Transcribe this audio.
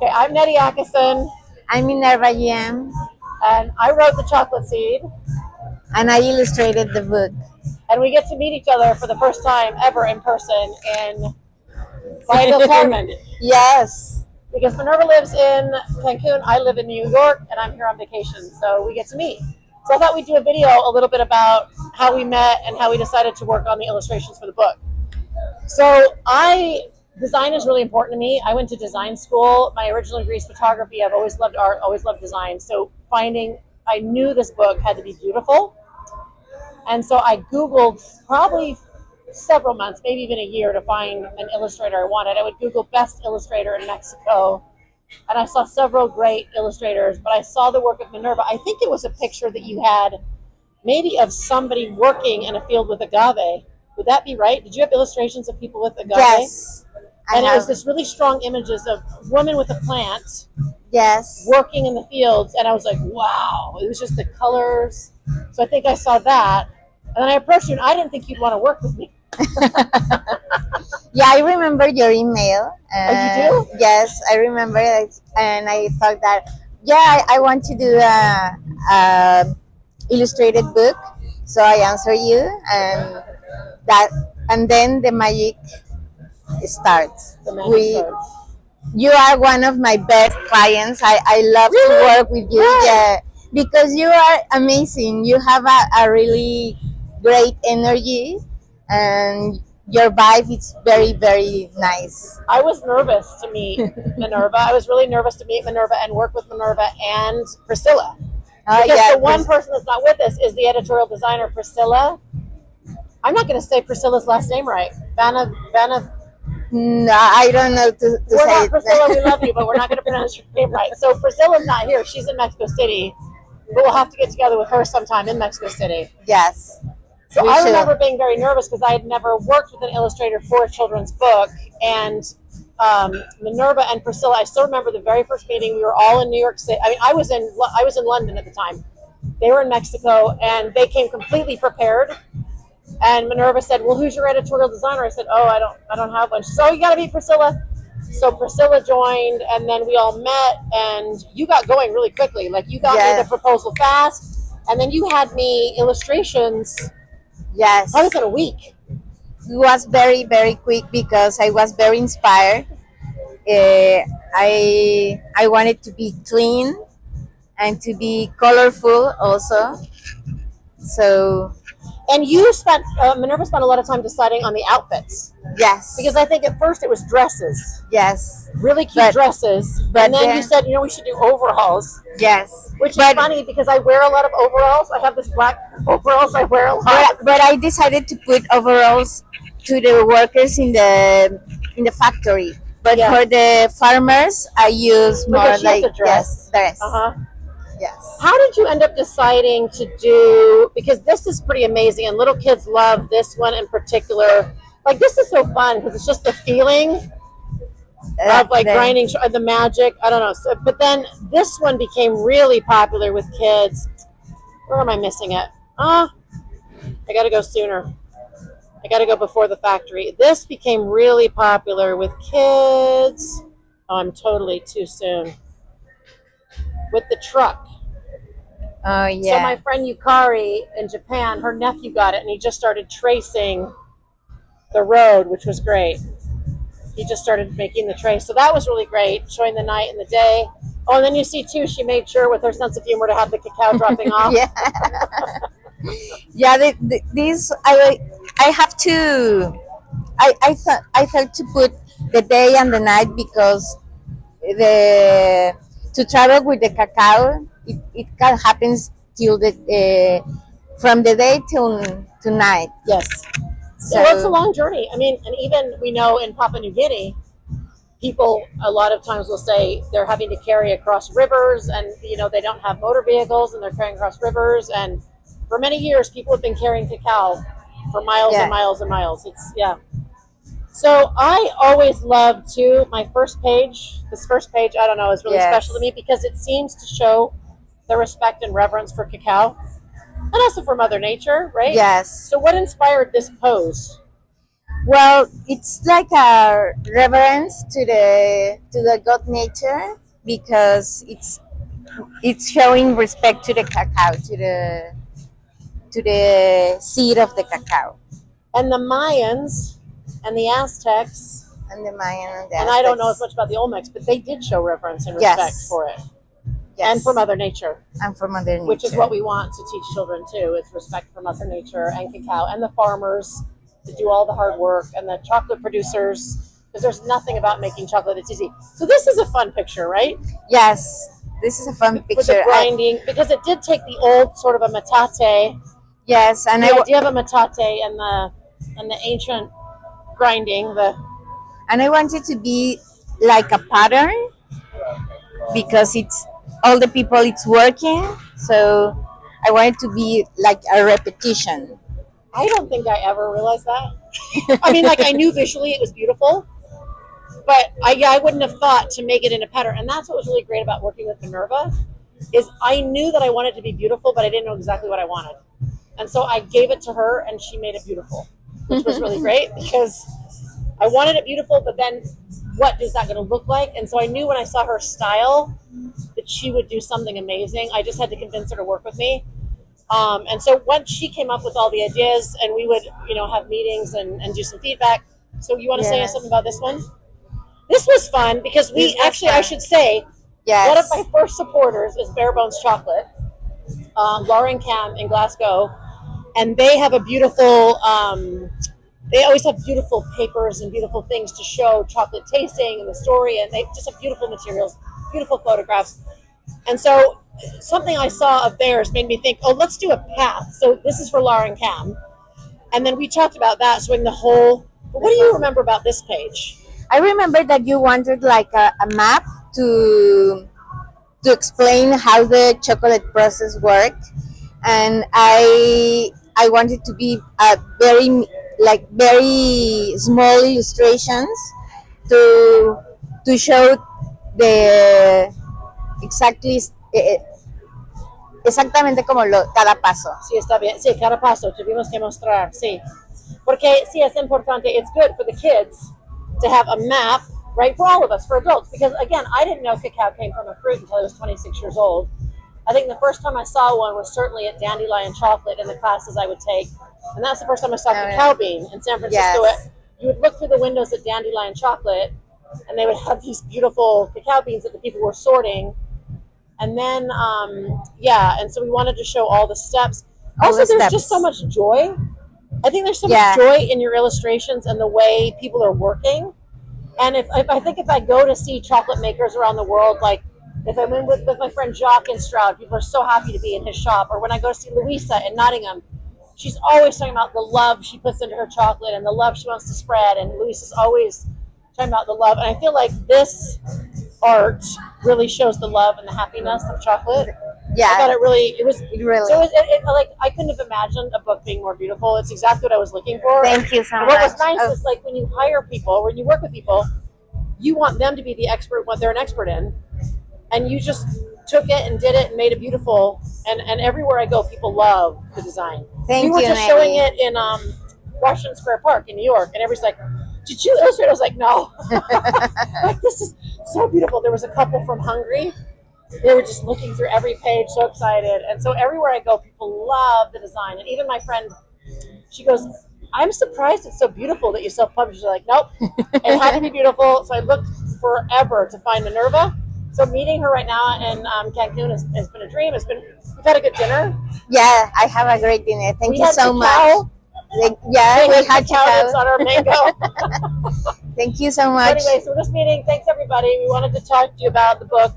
Okay, I'm Nettie Atkisson. I'm Minerva GM. And I wrote The Chocolate Seed. And I illustrated the book. And we get to meet each other for the first time ever in person in Playa Carmen. Yes. Because Minerva lives in Cancun, I live in New York, and I'm here on vacation, so we get to meet. So I thought we'd do a video a little bit about how we met and how we decided to work on the illustrations for the book. So design is really important to me. I went to design school. My original degree is photography. I've always loved art, always loved design. So I knew this book had to be beautiful. And so I Googled probably several months, maybe even a year, to find an illustrator I wanted. I would Google best illustrator in Mexico, and I saw several great illustrators, but I saw the work of Minerva. I think it was a picture that you had maybe of somebody working in a field with agave. Would that be right? Did you have illustrations of people with agave? Yes. And it was this really strong images of women with a plant. Yes. Working in the fields, and I was like, wow. It was just the colors. So I think I saw that. And then I approached you, and I didn't think you'd want to work with me. Yeah, I remember your email. Oh, you do? Yes, I remember it, and I thought that, yeah, I want to do a illustrated book. So I answer you, and then the magic starts. The magic starts. You are one of my best clients. I love to work with you. Yeah, because you are amazing. You have a really great energy, and your vibe is very, very nice. I was nervous to meet Minerva. I was really nervous to meet Minerva and work with Minerva and Priscilla. Because the one person that's not with us is the editorial designer, Priscilla. I'm not going to say Priscilla's last name right. No, I don't know to we're say not it. Priscilla, we love you, but we're not going to pronounce your name right. So Priscilla's not here. She's in Mexico City. But we'll have to get together with her sometime in Mexico City. Yes. So I remember being very nervous because I had never worked with an illustrator for a children's book. And Minerva and Priscilla, I still remember the very first meeting. We were all in New York City. I mean, I was in London at the time. They were in Mexico, and they came completely prepared. And Minerva said, well, who's your editorial designer? I said, oh, I don't have one. She said, oh, you got to meet Priscilla. So Priscilla joined, and then we all met, and you got going really quickly. Like, you got me the proposal fast, and then you had me illustrations. Yes. How was it, a week? It was very, very quick because I was very inspired. I wanted to be clean and to be colorful also. So. And Minerva spent a lot of time deciding on the outfits. Yes. Because I think at first it was dresses. Yes. Really cute dresses. But then you said, we should do overalls. Yes. Which is funny because I wear a lot of overalls. I have this black overalls I wear a lot. But I decided to put overalls to the workers in the factory. But for the farmers, I use more like a dress. Dress. Uh-huh. Yes. How did you end up deciding to do, because this is pretty amazing and little kids love this one in particular. Like, this is so fun because it's just the feeling of like grinding, the magic. I don't know. So, but then this one became really popular with kids. Where am I missing it? I got to go sooner. I got to go before the factory. This became really popular with kids. Oh, I'm totally too soon. With the truck. Oh, yeah. So my friend Yukari in Japan, her nephew got it, and he just started tracing the road, which was great. He just started making the trace. So that was really great, showing the night and the day. Oh, and then you see, too, she made sure with her sense of humor to have the cacao dropping off. These, I have to, I thought to put the day and the night because to travel with the cacao, it can happen till from the day till night. Yes. So it's a long journey. I mean, and even we know in Papua New Guinea, people a lot of times will say they're having to carry across rivers, and they don't have motor vehicles, and they're carrying across rivers. And for many years, people have been carrying cacao for miles and miles and miles. So I always loved too, this first page, I don't know, is really special to me because it seems to show the respect and reverence for cacao and also for Mother Nature, right? Yes. So what inspired this pose? Well, it's like a reverence to the god nature because it's showing respect to the cacao, to the seed of the cacao. And the Mayans and the Aztecs, And the Mayan and the and I don't know as Aztecs. much about the Olmecs, but they did show reverence and respect Yes. for it. Yes. And for Mother Nature, And for Mother Nature. which is what we want to teach children too. It's respect for Mother Nature and cacao and the farmers that do all the hard work and the chocolate producers, because there's nothing about making chocolate that's easy. So this is a fun picture, right? Yes, this is a fun With the picture. grinding, because it did take the old sort of a metate, Yes, and the idea of a metate and the ancient grinding, I want it to be like a pattern because it's all the people it's working. So I want it to be like a repetition. I don't think I ever realized that. I mean, like I knew visually it was beautiful, but I wouldn't have thought to make it in a pattern. And that's what was really great about working with Minerva, is I knew that I wanted to be beautiful, but I didn't know exactly what I wanted. And so I gave it to her, and she made it beautiful, which was really great because I wanted it beautiful, but then what is that going to look like? And so I knew when I saw her style that she would do something amazing. I just had to convince her to work with me. And so once she came up with all the ideas, and we would, have meetings and do some feedback. So you want to say Yes. something about this one? This was fun because This was I fun. should say, Yes. one of my first supporters is Bare Bones Chocolate, Lauren Cam in Glasgow. And they have a beautiful, they always have beautiful papers and beautiful things to show chocolate tasting and the story. And they just have beautiful materials, beautiful photographs. And so something I saw of theirs made me think, oh, let's do a path. So this is for Lauren Cam. And then we talked about that, showing the whole. But what do you remember about this page? I remember that you wanted like a map to explain how the chocolate process worked, and I wanted to be a very small illustrations to show the exactamente como cada paso. Sí, está bien. Sí, cada paso tuvimos que mostrar, sí. Porque sí, es importante. It's good for the kids to have a map, right, for all of us, for adults. Because, again, I didn't know cacao came from a fruit until I was 26 years old. I think the first time I saw one was certainly at Dandelion Chocolate in the classes I would take. And that's the first time I saw cacao bean in San Francisco. Yes. You would look through the windows at Dandelion Chocolate, and they would have these beautiful cacao beans that the people were sorting. And then, and so we wanted to show all the steps. Also, there's just so much joy. I think there's so much joy in your illustrations and the way people are working. And if I go to see chocolate makers around the world, like if I'm in with my friend Jacques in Stroud, people are so happy to be in his shop. Or when I go to see Louisa in Nottingham, she's always talking about the love she puts into her chocolate and the love she wants to spread. And Louisa's always talking about the love. And I feel like this art really shows the love and the happiness of chocolate. Yeah, I thought it really. So like I couldn't have imagined a book being more beautiful. It's exactly what I was looking for. Thank you so much. What was nice is like when you hire people, when you work with people, you want them to be the expert, what they're an expert in, and you just took it and did it and made it beautiful. And everywhere I go, people love the design. Thank we were you, just Nettie. showing it in Washington Square Park in New York, and everybody's like, "Did you illustrate?" I was like, "No." Like, this is so beautiful. There was a couple from Hungary. They were just looking through every page, so excited. And so everywhere I go, people love the design. And even my friend, she goes, "I'm surprised it's so beautiful that you self-published." She's like, "Nope, it had to be beautiful." So I looked forever to find Minerva. So meeting her right now in Cancun has been a dream. We've had a good dinner. Yeah, I have a great dinner. Thank you had so cacao. much. We had cacao nips on our mango. Thank you so much. Anyway, so this meeting, thanks everybody. We wanted to talk to you about the book.